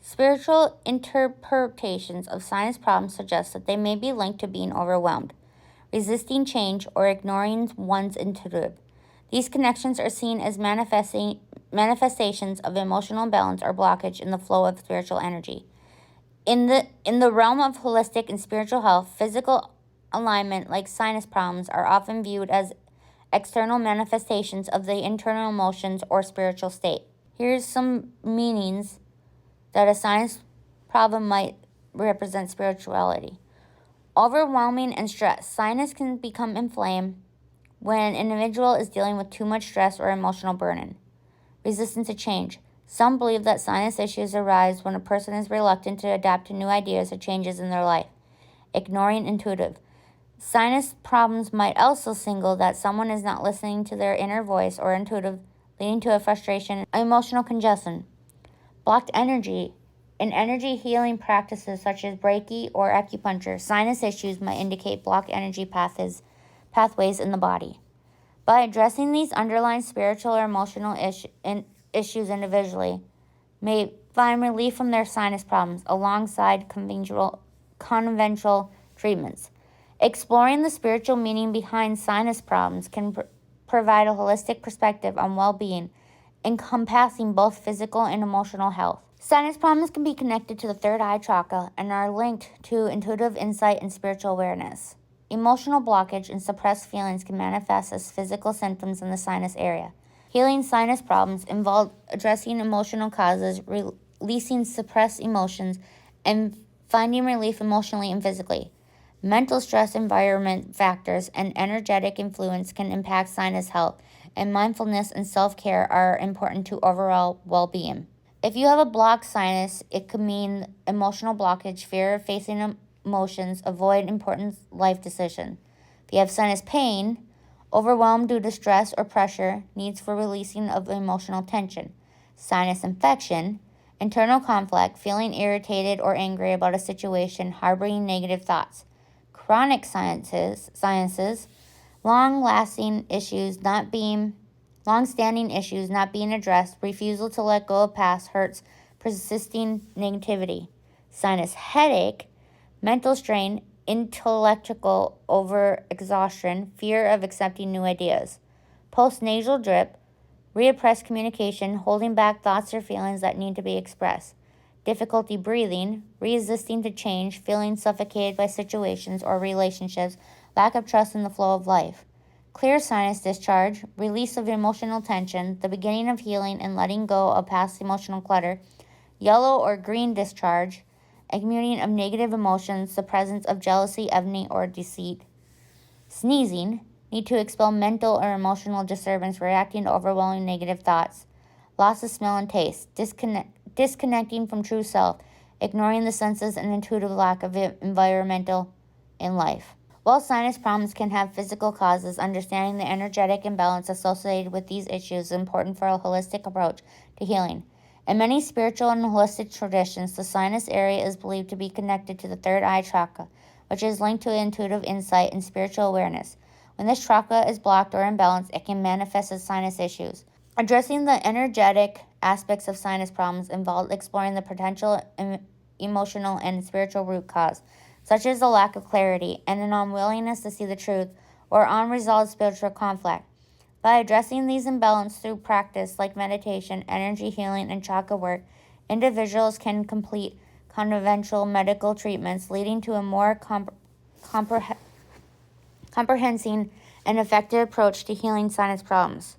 Spiritual interpretations of sinus problems suggest that they may be linked to being overwhelmed, resisting change, or ignoring one's intuitive. These connections are seen as manifestations of emotional imbalance or blockage in the flow of spiritual energy. In the realm of holistic and spiritual health, physical alignment like sinus problems are often viewed as external manifestations of the internal emotions or spiritual state. Here's some meanings that a sinus problem might represent spirituality. Overwhelming and stress. Sinus can become inflamed when an individual is dealing with too much stress or emotional burden. Resistance to change. Some believe that sinus issues arise when a person is reluctant to adapt to new ideas or changes in their life. Ignoring intuitive. Sinus problems might also signal that someone is not listening to their inner voice or intuitive, leading to a frustration and emotional congestion. Blocked energy. In energy healing practices such as Reiki or acupuncture, sinus issues might indicate blocked energy pathways in the body. By addressing these underlying spiritual or emotional issues individually, may find relief from their sinus problems alongside conventional treatments. Exploring the spiritual meaning behind sinus problems can provide a holistic perspective on well-being, encompassing both physical and emotional health. Sinus problems can be connected to the third eye chakra and are linked to intuitive insight and spiritual awareness. Emotional blockage and suppressed feelings can manifest as physical symptoms in the sinus area. Healing sinus problems involve addressing emotional causes, releasing suppressed emotions, and finding relief emotionally and physically. Mental stress, environment factors, and energetic influence can impact sinus health, and mindfulness and self-care are important to overall well-being. If you have a blocked sinus, it could mean emotional blockage, fear of facing emotions, avoid important life decisions. If you have sinus pain, overwhelmed due to stress or pressure, needs for releasing of emotional tension. Sinus infection, internal conflict, feeling irritated or angry about a situation, harboring negative thoughts. Chronic sinuses, long-standing issues not being addressed, refusal to let go of past hurts, persisting negativity. Sinus headache, mental strain, intellectual overexhaustion, fear of accepting new ideas. Postnasal drip, repressed communication, holding back thoughts or feelings that need to be expressed. Difficulty breathing, resisting to change, feeling suffocated by situations or relationships, lack of trust in the flow of life. Clear sinus discharge, release of emotional tension, the beginning of healing and letting go of past emotional clutter. Yellow or green discharge, a communing of negative emotions, the presence of jealousy, envy, or deceit. Sneezing, need to expel mental or emotional disturbance, reacting to overwhelming negative thoughts. Loss of smell and taste, disconnecting from true self, ignoring the senses and intuitive lack of environmental in life. While sinus problems can have physical causes, understanding the energetic imbalance associated with these issues is important for a holistic approach to healing. In many spiritual and holistic traditions, the sinus area is believed to be connected to the third eye chakra, which is linked to intuitive insight and spiritual awareness. When this chakra is blocked or imbalanced, it can manifest as sinus issues. Addressing the energetic aspects of sinus problems involves exploring the potential emotional and spiritual root cause, such as a lack of clarity and an unwillingness to see the truth or unresolved spiritual conflict. By addressing these imbalances through practice like meditation, energy healing, and chakra work, individuals can complete conventional medical treatments, leading to a more comprehensive and effective approach to healing sinus problems.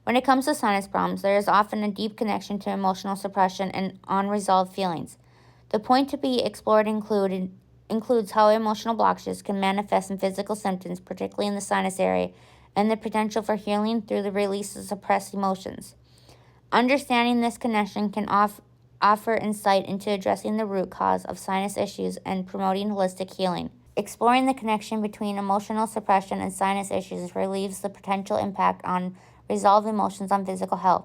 When it comes to sinus problems, there is often a deep connection to emotional suppression and unresolved feelings. The point to be explored includes how emotional blockages can manifest in physical symptoms, particularly in the sinus area, and the potential for healing through the release of suppressed emotions. Understanding this connection can offer insight into addressing the root cause of sinus issues and promoting holistic healing. Exploring the connection between emotional suppression and sinus issues relieves the potential impact on resolved emotions on physical health.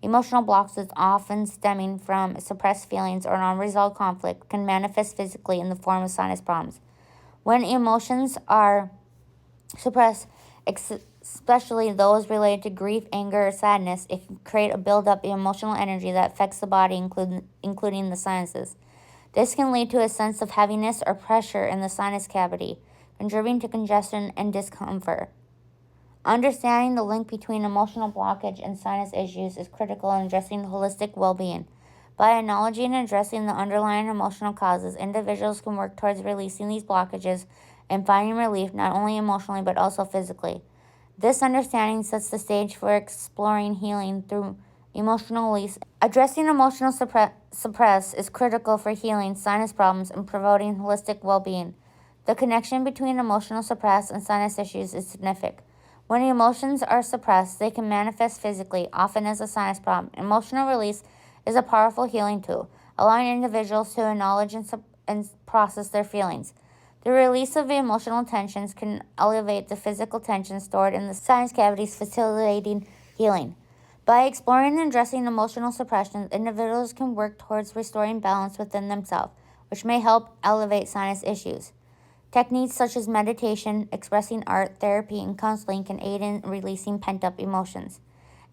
Emotional blockages, often stemming from suppressed feelings or unresolved conflict, can manifest physically in the form of sinus problems. When emotions are suppressed, especially those related to grief, anger, or sadness. It can create a buildup of emotional energy that affects the body, including the sinuses. This can lead to a sense of heaviness or pressure in the sinus cavity, contributing to congestion and discomfort. Understanding the link between emotional blockage and sinus issues is critical in addressing holistic well being. By acknowledging and addressing the underlying emotional causes, individuals can work towards releasing these blockages and finding relief not only emotionally but also physically. This understanding sets the stage for exploring healing through emotional release. Addressing emotional suppress is critical for healing sinus problems and promoting holistic well being. The connection between emotional suppress and sinus issues is significant. When emotions are suppressed, they can manifest physically, often as a sinus problem. Emotional release is a powerful healing tool, allowing individuals to acknowledge and process their feelings. The release of emotional tensions can elevate the physical tension stored in the sinus cavities, facilitating healing. By exploring and addressing emotional suppression, individuals can work towards restoring balance within themselves, which may help elevate sinus issues. Techniques such as meditation, expressing art, therapy, and counseling can aid in releasing pent-up emotions.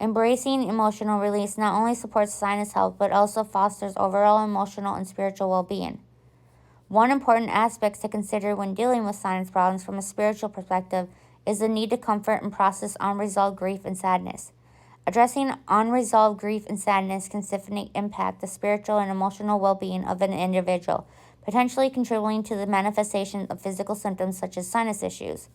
Embracing emotional release not only supports sinus health but also fosters overall emotional and spiritual well-being. One important aspect to consider when dealing with sinus problems from a spiritual perspective is the need to comfort and process unresolved grief and sadness. Addressing unresolved grief and sadness can significantly impact the spiritual and emotional well-being of an individual, potentially contributing to the manifestation of physical symptoms such as sinus issues.